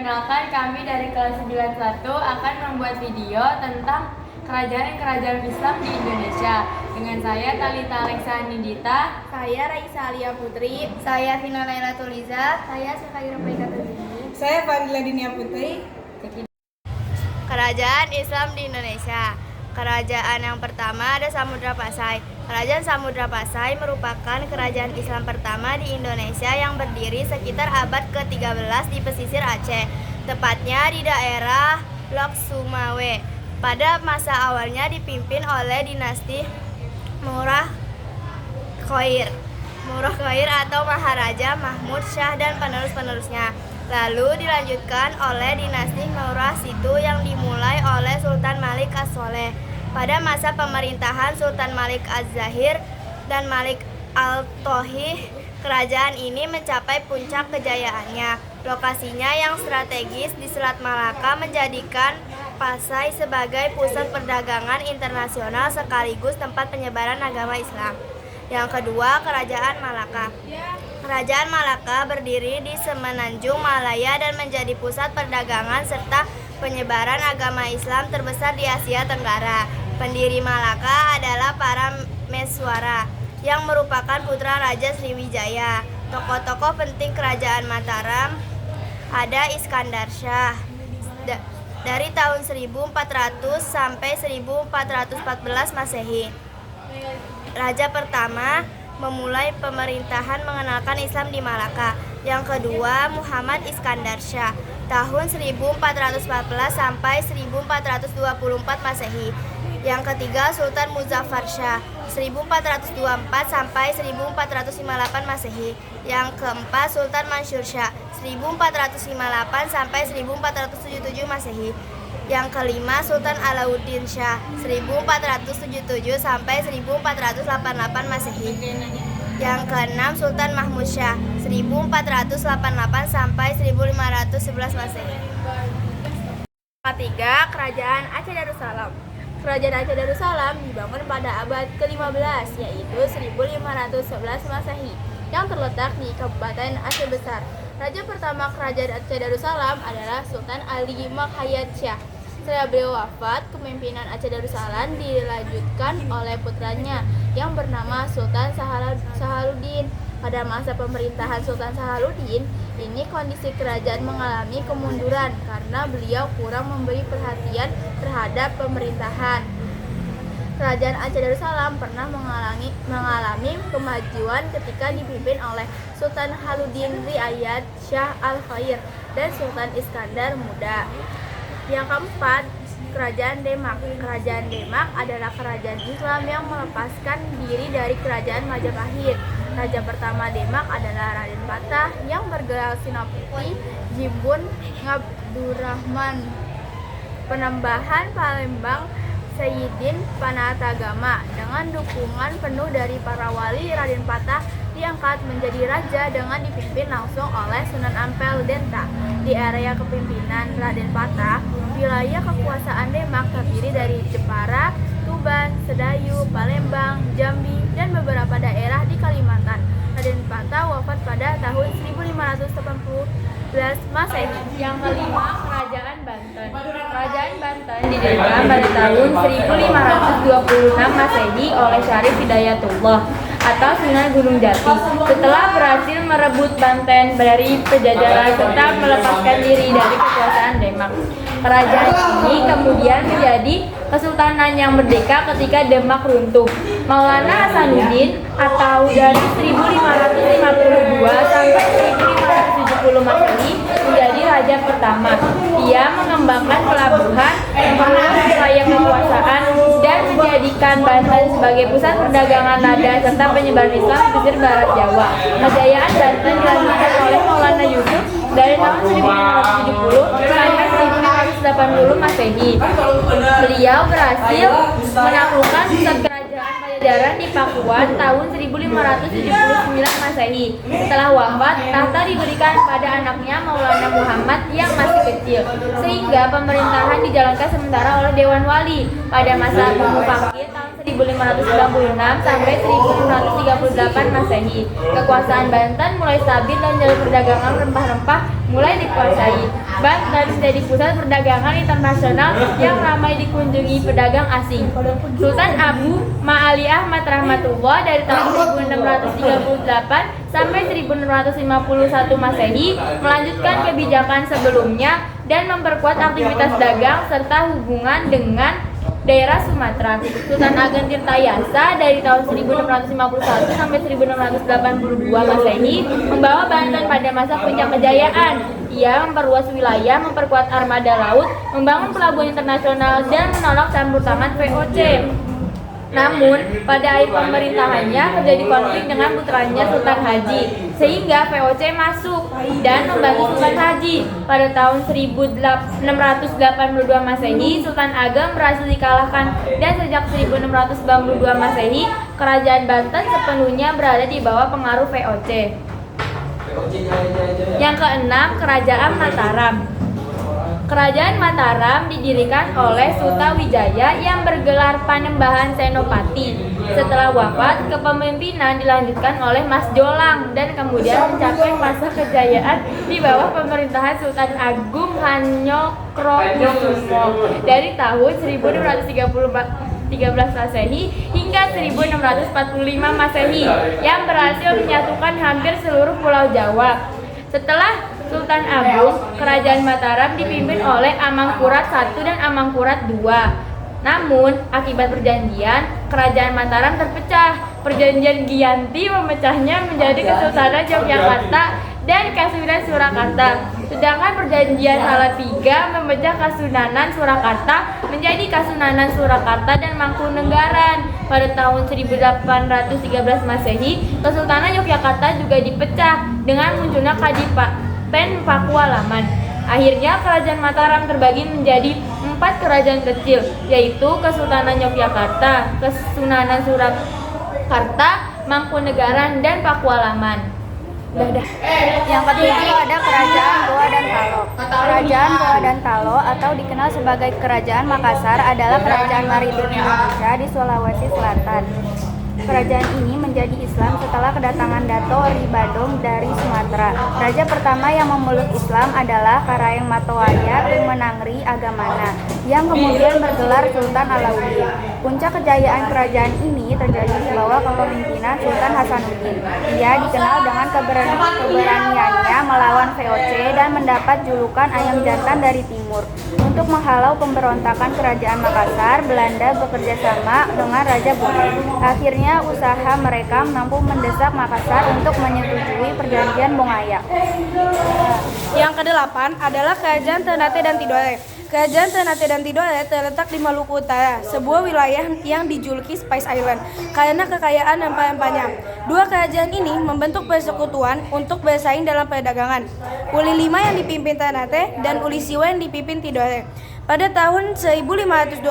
Perkenalkan, kami dari kelas 91 akan membuat video tentang kerajaan Islam di Indonesia. Dengan saya Talita Alexa Nindita, saya Raisa Alia Putri, saya Vina Laila Tuliza, saya Sekaira Prekatulini, saya Fadila Dinia Putri. Kerajaan Islam di Indonesia. Kerajaan yang pertama ada Samudra Pasai. Kerajaan Samudra Pasai merupakan kerajaan Islam pertama di Indonesia yang berdiri sekitar abad ke-13 di pesisir Aceh, tepatnya di daerah Lok Sumawe. Pada masa awalnya dipimpin oleh dinasti Murah Khoir atau Maharaja Mahmud Shah dan penerus-penerusnya. Lalu dilanjutkan oleh dinasti Murah Situ yang dimulai oleh Sultan Malik As-Soleh. Pada masa pemerintahan Sultan Malik Az-Zahir dan Malik Al-Tohih, kerajaan ini mencapai puncak kejayaannya. Lokasinya yang strategis di Selat Malaka menjadikan Pasai sebagai pusat perdagangan internasional sekaligus tempat penyebaran agama Islam. Yang kedua, Kerajaan Malaka. Kerajaan Malaka berdiri di Semenanjung Malaya dan menjadi pusat perdagangan serta penyebaran agama Islam terbesar di Asia Tenggara. Pendiri Malaka adalah para Meswara yang merupakan putra Raja Sriwijaya. Tokoh-tokoh penting Kerajaan Mataram ada Iskandar Shah. Dari tahun 1400 sampai 1414 Masehi. Raja pertama memulai pemerintahan mengenalkan Islam di Malaka. Yang kedua, Muhammad Iskandar Shah, tahun 1414 sampai 1424 Masehi. Yang ketiga, Sultan Muzaffar Shah, 1424 sampai 1458 Masehi. Yang keempat, Sultan Mansur Shah, 1458 sampai 1477 Masehi. Yang kelima, Sultan Alauddin Shah, 1477 sampai 1488 Masehi. Yang keenam, Sultan Mahmud Shah, 1488 sampai 1511 Masehi. Ketiga, Kerajaan Aceh Darussalam. Kerajaan Aceh Darussalam dibangun pada abad ke-15, yaitu 1511 Masehi, yang terletak di Kabupaten Aceh Besar. Raja pertama Kerajaan Aceh Darussalam adalah Sultan Ali Makhayat Shah. Setelah beliau wafat, kepemimpinan Aceh Darussalam dilanjutkan oleh putranya yang bernama Sultan Sahaluddin. Pada masa pemerintahan Sultan Sahaluddin, ini kondisi kerajaan mengalami kemunduran karena beliau kurang memberi perhatian terhadap pemerintahan. Kerajaan Aceh Darussalam pernah mengalami kemajuan ketika dipimpin oleh Sultan Haluddin Riayat Shah Al-Khair dan Sultan Iskandar Muda. Yang keempat, Kerajaan Demak. Kerajaan Demak adalah kerajaan Islam yang melepaskan diri dari Kerajaan Majapahit. Raja pertama Demak adalah Raden Patah yang bergelar Sinapati Jimbun Ngabdurrahman. Penembahan Palembang Sayyidin Panatagama dengan dukungan penuh dari para wali. Raden Patah diangkat menjadi raja dengan dipimpin langsung oleh Sunan Ampel Denta. Di area kepemimpinan Raden Patah, wilayah kekuasaan Demak terdiri dari Jepara, Tuban, Sedayu, Palembang, Jambi, dan beberapa daerah di Kalimantan. Raden Patah wafat pada tahun 1518 Masehi. yang kelima, Kerajaan Banten. Kerajaan Banten didirikan pada tahun 1526 Masehi oleh Syarif Hidayatullah atau Sunan Gunung Jati. Setelah berhasil merebut Banten dari penjajahan serta melepaskan diri dari kekuasaan Demak, kerajaan ini kemudian menjadi kesultanan yang merdeka ketika Demak runtuh. Maulana Hasanuddin atau dari 1552 sampai 1570 Masehi menjadi raja pertama. Ia mengembangkan pelabuhan, memperluas wilayah kekuasaan, dan menjadikan Banten sebagai pusat perdagangan lada serta penyebaran Islam di pesisir barat Jawa. Kejayaan Banten dilanjutkan oleh Maulana Yusuf dari tahun 1570 sampai 1580 Masehi. Beliau berhasil menaklukkan pusat kerajaan Pajajaran di Pakuan tahun 1579 Masehi. Setelah wafat, tahta diberikan pada anaknya Maulana Muhammad yang masih kecil, sehingga pemerintahan dijalankan sementara oleh Dewan Wali. Pada masa Bumi Fakir tahun 1596 sampai 1638 Masehi, kekuasaan Banten mulai stabil dan jalur perdagangan rempah-rempah mulai dikuasai. Banten menjadi pusat perdagangan internasional yang ramai dikunjungi pedagang asing. Sultan Abu Ma'ali Ahmad Rahmatullah dari tahun 1638 sampai 1651 Masehi melanjutkan kebijakan sebelumnya dan memperkuat aktivitas dagang serta hubungan dengan daerah Sumatera. Sultan Ageng Tirtayasa dari tahun 1651 sampai 1682 Masehi membawa Banten pada masa puncak kejayaan. Ia memperluas wilayah, memperkuat armada laut, membangun pelabuhan internasional, dan menolak campur tangan VOC. Namun, pada akhir pemerintahannya terjadi konflik dengan putranya Sultan Haji, sehingga VOC masuk dan membantu Sultan Haji. Pada tahun 1682 Masehi, Sultan Ageng berhasil dikalahkan dan sejak 1692 Masehi, Kerajaan Banten sepenuhnya berada di bawah pengaruh VOC. Yang keenam, Kerajaan Mataram. Kerajaan Mataram didirikan oleh Sutawijaya yang bergelar Panembahan Senopati. Setelah wafat, kepemimpinan dilanjutkan oleh Mas Jolang dan kemudian mencapai masa kejayaan di bawah pemerintahan Sultan Agung Hanyokrokusumo dari tahun 1613 Masehi hingga 1645 Masehi yang berhasil menyatukan hampir seluruh Pulau Jawa. Setelah Sultan Agung, Kerajaan Mataram dipimpin oleh Amangkurat I dan Amangkurat II. Namun, akibat perjanjian, Kerajaan Mataram terpecah. Perjanjian Giyanti memecahnya menjadi Kesultanan Yogyakarta dan Kasunanan Surakarta. Sedangkan perjanjian Salatiga memecah Kasunanan Surakarta menjadi Kasunanan Surakarta dan Mangkunegaran. Pada tahun 1813 Masehi, Kesultanan Yogyakarta juga dipecah dengan munculnya Kadipaten Pakualaman. Akhirnya Kerajaan Mataram terbagi menjadi 4 kerajaan kecil, yaitu Kesultanan Yogyakarta, Kesunanan Surakarta, Mangkunegaran, dan Pakualaman. Yang ketujuh ada Kerajaan Goa dan Talo. Kerajaan Goa dan Talo atau dikenal sebagai Kerajaan Makassar adalah kerajaan maritim Indonesia di Sulawesi Selatan. Kerajaan ini menjadi Islam setelah kedatangan Dato' Ri Badong dari Sumatera. Raja pertama yang memeluk Islam adalah Karaeng Matowaya Tumenangri Agamana, yang kemudian bergelar Sultan Alauddin. Puncak kejayaan kerajaan ini terjadi di bawah kepemimpinan Sultan Hasanuddin. Ia dikenal dengan keberaniannya melawan VOC dan mendapat julukan Ayam Jantan dari Timur. Untuk menghalau pemberontakan Kerajaan Makassar, Belanda bekerja sama dengan Raja Boneh. Akhirnya usaha mereka mampu mendesak Makassar untuk menyetujui perjanjian Bongaya. Yang kedelapan adalah Kerajaan Ternate dan Tidore. Kerajaan Ternate dan Tidore terletak di Maluku Utara, sebuah wilayah yang dijuluki Spice Island karena kekayaan rempah-rempahnya. Dua kerajaan ini membentuk persekutuan untuk bersaing dalam perdagangan. Uli Lima yang dipimpin Ternate dan Uli Siwa yang dipimpin Tidore. Pada tahun 1512,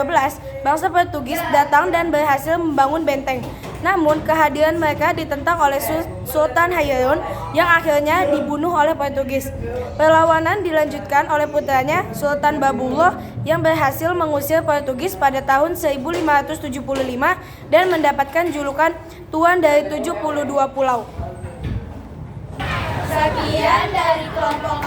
bangsa Portugis datang dan berhasil membangun benteng. Namun, kehadiran mereka ditentang oleh Sultan Hairun yang akhirnya dibunuh oleh Portugis. Perlawanan dilanjutkan oleh putranya Sultan Babullah yang berhasil mengusir Portugis pada tahun 1575 dan mendapatkan julukan Tuan dari 72 Pulau. Sekian dari kelompok